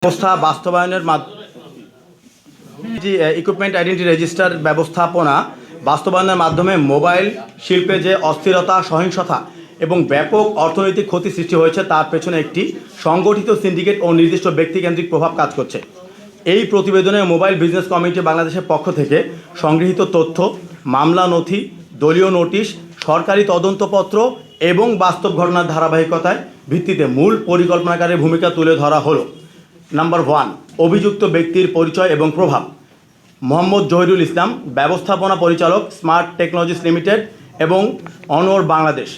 ব্যবস্থা বাস্তবায়নের equipment identity register ব্যবস্থাপনা বাস্তবায়নের মাধ্যমে মোবাইল শিল্পে যে অস্থিরতা, সহিংসতা এবং ব্যাপক অর্থনৈতিক ক্ষতি সৃষ্টি হয়েছে তার পেছনে একটি সংগঠিত সিন্ডিকেট ও নির্দিষ্ট ব্যক্তিকেন্দ্রিক প্রভাব কাজ করছে। এই প্রতিবেদনে মোবাইল বিজনেস কমিটি বাংলাদেশের পক্ষ থেকে সংগৃহীত তথ্য, মামলা নথি, দলীয় নোটিশ, সরকারি তদন্তপত্র এবং বাস্তব ঘটনার ধারাবাহিকতায় ভিত্তিতে মূল পরিকল্পনাকারীর ভূমিকা তুলে ধরা হলো। নাম্বার 1, অভিযুক্ত ব্যক্তির পরিচয় এবং প্রভাব। মোহাম্মদ জহিরুল ইসলাম, ব্যবস্থাপনা পরিচালক, স্মার্ট টেকনোলজিস লিমিটেড এবং অনর বাংলাদেশ।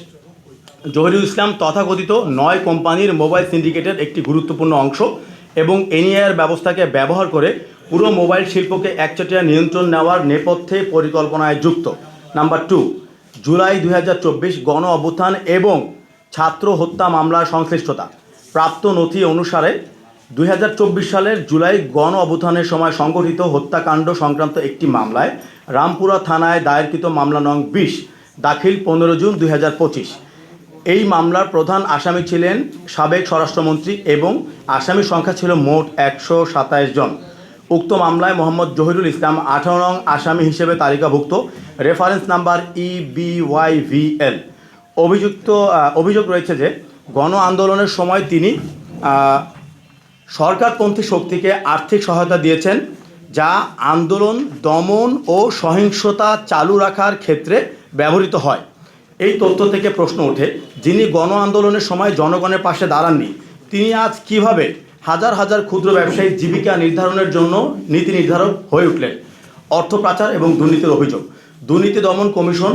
জহিরুল ইসলাম তথাকথিত 9 কোম্পানির মোবাইল সিন্ডিকেটের একটি গুরুত্বপূর্ণ অংশ এবং এনআইআর ব্যবস্থাকে ব্যবহার করে পুরো মোবাইল শিল্পকে একচেটিয়া নিয়ন্ত্রণ নেওয়ার নেপথ্যে পরিকল্পনায় যুক্ত। নাম্বার 2, জুলাই 2024 গণ অভ্যুত্থান এবং ছাত্র হত্যা মামলার সংশ্লিষ্টতা। প্রাপ্ত নথি অনুসারে 2024 সালের জুলাই গণ অভ্যুত্থানের সময় সংগঠিত হত্যাকাণ্ড সংক্রান্ত একটি মামলায় রামপুরা থানায় দায়েরকৃত মামলা নং 20 দাখিল 15 জুন 2025। এই মামলার প্রধান আসামি ছিলেন সাবেক স্বরাষ্ট্রমন্ত্রী এবং আসামির সংখ্যা ছিল মোট 127 জন। উক্ত মামলায় মোহাম্মদ জহিরুল ইসলাম 18 নং আসামি হিসেবে তালিকাভুক্ত, রেফারেন্স নাম্বার EBYVL। অভিযোগ রয়েছে যে গণ আন্দোলনের সময় তিনি সরকারপন্থী শক্তিকে আর্থিক সহায়তা দিয়েছেন, যা আন্দোলন দমন ও সহিংসতা চালু রাখার ক্ষেত্রে ব্যবহৃত হয়। এই তথ্য থেকে প্রশ্ন ওঠে, যিনি গণ আন্দোলনের সময় জনগণের পাশে দাঁড়াননি, তিনি আজ কিভাবে হাজার হাজার ক্ষুদ্র ব্যবসায়ীর জীবিকা নির্ধারণের জন্য নীতি নির্ধারক হয়ে উঠলেন? অর্থ পাচার এবং দুর্নীতির অভিযোগ। দুর্নীতি দমন কমিশন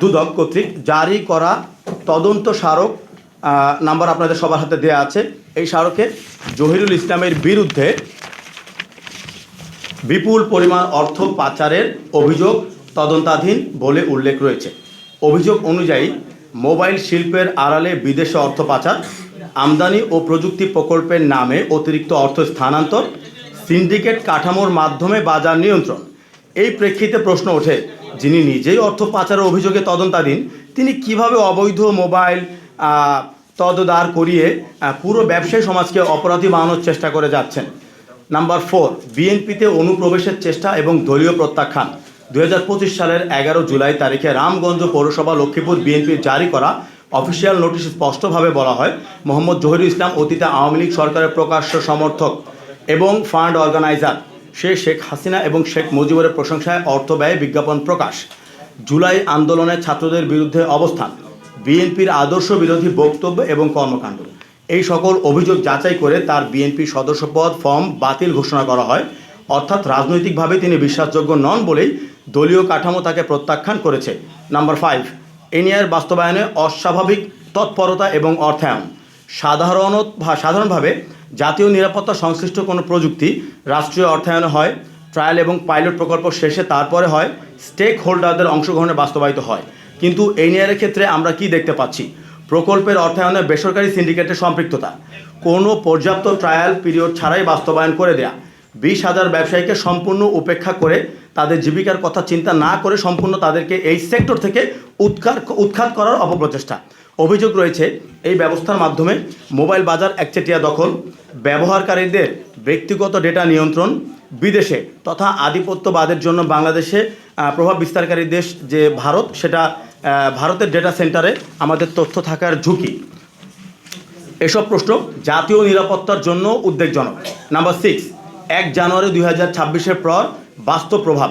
দুদক কর্তৃক জারি করা তদন্ত স্মারক নাম্বার আপনাদের সবার হাতে দেওয়া আছে। এই স্মারকে জহিরুল ইসলামের বিরুদ্ধে বিপুল পরিমাণ অর্থ পাচারের অভিযোগ তদন্তাধীন বলে উল্লেখ রয়েছে। অভিযোগ অনুযায়ী মোবাইল শিল্পের আড়ালে বিদেশে অর্থ পাচার, আমদানি ও প্রযুক্তি প্রকল্পের নামে অতিরিক্ত অর্থ স্থানান্তর, সিন্ডিকেট কাঠামোর মাধ্যমে বাজার নিয়ন্ত্রণ। এই প্রেক্ষিতে প্রশ্ন ওঠে, যিনি নিজেই অর্থ পাচারের অভিযোগে তদন্তাধীন, তিনি কিভাবে অবৈধ মোবাইল তদদার করিয়ে পুরো ব্যবসায়ী সমাজকে অপরাধী বানানোর চেষ্টা করে যাচ্ছেন? নাম্বার 4, বিএনপিতে অনুপ্রবেশের চেষ্টা এবং দলীয় প্রত্যাখ্যান। 2025 সালের 11 জুলাই তারিখে রামগঞ্জ পৌরসভা লক্ষ্মীপুর বিএনপির জারি করা অফিসিয়াল নোটিশ স্পষ্টভাবে বলা হয়, মোহাম্মদ জহিরুল ইসলাম অতীতে আওয়ামী লীগ সরকারের প্রকাশ্য সমর্থক এবং ফান্ড অর্গানাইজার। সে শেখ হাসিনা এবং শেখ মুজিবের প্রশংসায় অর্থ ব্যয় বিজ্ঞাপন প্রকাশ, জুলাই আন্দোলনে ছাত্রদের বিরুদ্ধে অবস্থান, বিএনপির আদর্শ বিরোধী বক্তব্য এবং কর্মকাণ্ড। এই সকল অভিযোগ যাচাই করে তার বিএনপি সদস্যপদ ফর্ম বাতিল ঘোষণা করা হয়, অর্থাৎ রাজনৈতিকভাবে তিনি বিশ্বাসযোগ্য নন বলেই দলীয় কাঠামো তাকে প্রত্যাখ্যান করেছে। নাম্বার 5, এনআইআর বাস্তবায়নে অস্বাভাবিক তৎপরতা এবং অর্থায়ন। সাধারণভাবে জাতীয় নিরাপত্তা সংশ্লিষ্ট কোনো প্রযুক্তি রাষ্ট্রীয় অর্থায়নে হয়, ট্রায়াল এবং পাইলট প্রকল্প শেষে তারপরে হয় স্টেক হোল্ডারদের অংশগ্রহণে বাস্তবায়িত হয়। কিন্তু এনআইআরের ক্ষেত্রে আমরা কি দেখতে পাচ্ছি? প্রকল্পের অর্থায়নে বেসরকারি সিন্ডিকেটের সম্পৃক্ততা, কোনো পর্যাপ্ত ট্রায়াল পিরিয়ড ছাড়াই বাস্তবায়ন করে দেয়া, 20,000 ব্যবসায়ীকে সম্পূর্ণ উপেক্ষা করে তাদের জীবিকার কথা চিন্তা না করে সম্পূর্ণ তাদেরকে এই সেক্টর থেকে উৎখাত করার অপপ্রচেষ্টা। অভিযোগ রয়েছে এই ব্যবস্থার মাধ্যমে মোবাইল বাজার একচেটিয়া দখল, ব্যবহারকারীদের ব্যক্তিগত ডেটা নিয়ন্ত্রণ, বিদেশে তথা আধিপত্যবাদের জন্য বাংলাদেশে প্রভাব বিস্তারকারী দেশ যে ভারত, সেটা ভারতের ডেটা সেন্টারে আমাদের তথ্য থাকার ঝুঁকি। এসব প্রশ্ন জাতীয় নিরাপত্তার জন্য উদ্বেগজনক। নাম্বার 6, 1 জানুয়ারি 2026-এর পর বাস্তব প্রভাব।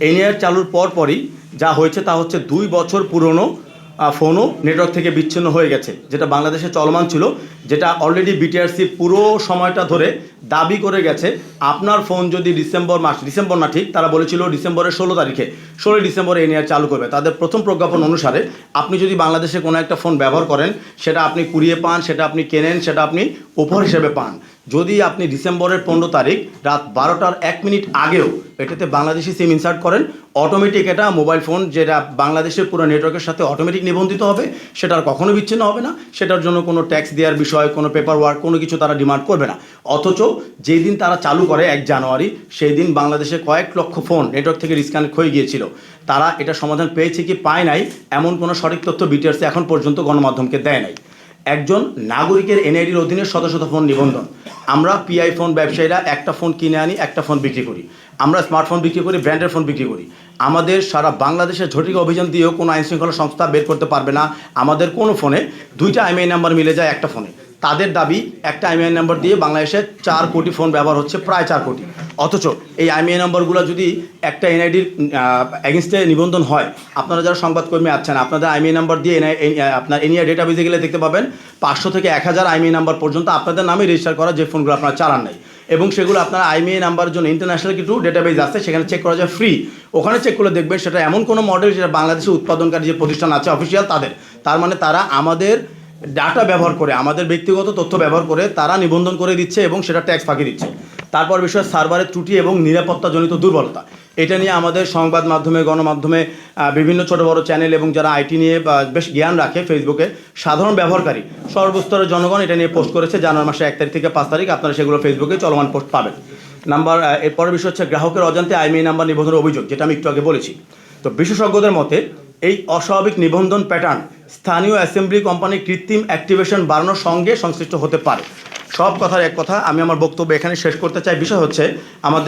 এনআইআর চালুর পরই যা হয়েছে তা হচ্ছে 2 বছর পুরনো ফোনও নেটওয়ার্ক থেকে বিচ্ছিন্ন হয়ে গেছে, যেটা বাংলাদেশে চলমান ছিল, যেটা অলরেডি বিটিআরসি পুরো সময়টা ধরে দাবি করে গেছে। আপনার ফোন যদি ডিসেম্বর না ঠিক, তারা বলেছিল ডিসেম্বরের 16 ডিসেম্বরে এনআইআর চালু করবে। তাদের প্রথম প্রজ্ঞাপন অনুসারে আপনি যদি বাংলাদেশে কোনো একটা ফোন ব্যবহার করেন, সেটা আপনি কুড়িয়ে পান, সেটা আপনি কেনেন, সেটা আপনি উপহার হিসেবে পান। যদি আপনি ডিসেম্বরের 15 তারিখ রাত 12টার 1 মিনিট আগেও এটাতে বাংলাদেশি সিম ইনসার্ট করেন, অটোমেটিক এটা মোবাইল ফোন যেটা বাংলাদেশের পুরো নেটওয়ার্কের সাথে অটোমেটিক নিবন্ধিত হবে, সেটার কখনো বিচ্ছিন্ন হবে না। সেটার জন্য কোনো ট্যাক্স দেওয়ার বিষয়, কোনো পেপার ওয়ার্ক, কোনো কিছু তারা ডিমান্ড করবে না। অথচ যেই দিন তারা চালু করে 1 জানুয়ারি, সেই দিন বাংলাদেশে কয়েক লক্ষ ফোন নেটওয়ার্ক থেকে ডিসকানেক্ট হয়ে গিয়েছিল। তারা এটা সমাধান পেয়েছে কি পায় নাই, এমন কোনো সঠিক তথ্য বিটিআরসি এখন পর্যন্ত গণমাধ্যমকে দেয় নাই। একজন নাগরিকের এনআইডির অধীনে শত শত ফোন নিবন্ধন। আমরা পিআই ফোন ব্যবসায়ীরা একটা ফোন কিনে আনি, একটা ফোন বিক্রি করি। আমরা স্মার্টফোন বিক্রি করি, ব্র্যান্ডের ফোন বিক্রি করি। আমাদের সারা বাংলাদেশের ঝটিকা অভিযান দিয়েও কোনো আইনশৃঙ্খলা সংস্থা বের করতে পারবে না আমাদের কোনো ফোনে 2টা আইএমআই নাম্বার মিলে যায় একটা ফোনে। তাদের দাবি একটা আইএমআই নাম্বার দিয়ে বাংলাদেশে 4 কোটি ফোন ব্যবহার হচ্ছে, প্রায় 4 কোটি। অথচ এই আইএমআই নাম্বারগুলো যদি একটা এনআইডির এগেনস্টে নিবন্ধন হয়, আপনারা যারা সংবাদকর্মী আছেন, আপনাদের আইএমআই নাম্বার দিয়ে আপনার এনআই ডেটাবেজে গেলে দেখতে পাবেন 500 থেকে 1000 আইএমআই নাম্বার পর্যন্ত আপনাদের নামে রেজিস্টার করা যে ফোনগুলো আপনারা চালান নাই, এবং সেগুলো আপনার আইএমআই নাম্বারের জন্য ইন্টারন্যাশনাল কিছু ডেটাবেজ আছে, সেখানে চেক করা যায় ফ্রি। ওখানে চেক করে দেখবেন সেটা এমন কোনো মডেল যেটা বাংলাদেশে উৎপাদনকারী যে প্রতিষ্ঠান আছে অফিসিয়াল তাদের, তার মানে তারা আমাদের ডাটা ব্যবহার করে, আমাদের ব্যক্তিগত তথ্য ব্যবহার করে তারা নিবন্ধন করে দিচ্ছে এবং সেটা ট্যাক্স ফাঁকি দিচ্ছে। তারপর বিষয় সার্ভারের ত্রুটি এবং নিরাপত্তাজনিত দুর্বলতা। এটা নিয়ে আমাদের সংবাদ মাধ্যমে, গণমাধ্যমে, বিভিন্ন ছোটো বড়ো চ্যানেল এবং যারা আইটি নিয়ে বেশ জ্ঞান রাখে ফেসবুকে সাধারণ ব্যবহারকারী সর্বস্তরের জনগণ এটা নিয়ে পোস্ট করেছে। জানুয়ারি মাসে 1 তারিখ থেকে 5 তারিখ আপনারা সেগুলো ফেসবুকে চলমান পোস্ট পাবেন। এরপরের বিষয় হচ্ছে গ্রাহকের অজান্তে আইএমআই নাম্বার নিবন্ধনের অভিযোগ, যেটা আমি একটু আগে বলেছি। তো বিশেষজ্ঞদের মতে এই অস্বাভাবিক নিবন্ধন প্যাটার্ন স্থানীয় অ্যাসেম্বলি কোম্পানির কৃত্রিম অ্যাক্টিভেশন বাড়ানোর সঙ্গে সংশ্লিষ্ট হতে পারে। সব কথার এক কথা, আমি আমার বক্তব্য এখানে শেষ করতে চাই। বিষয় হচ্ছে আমাদের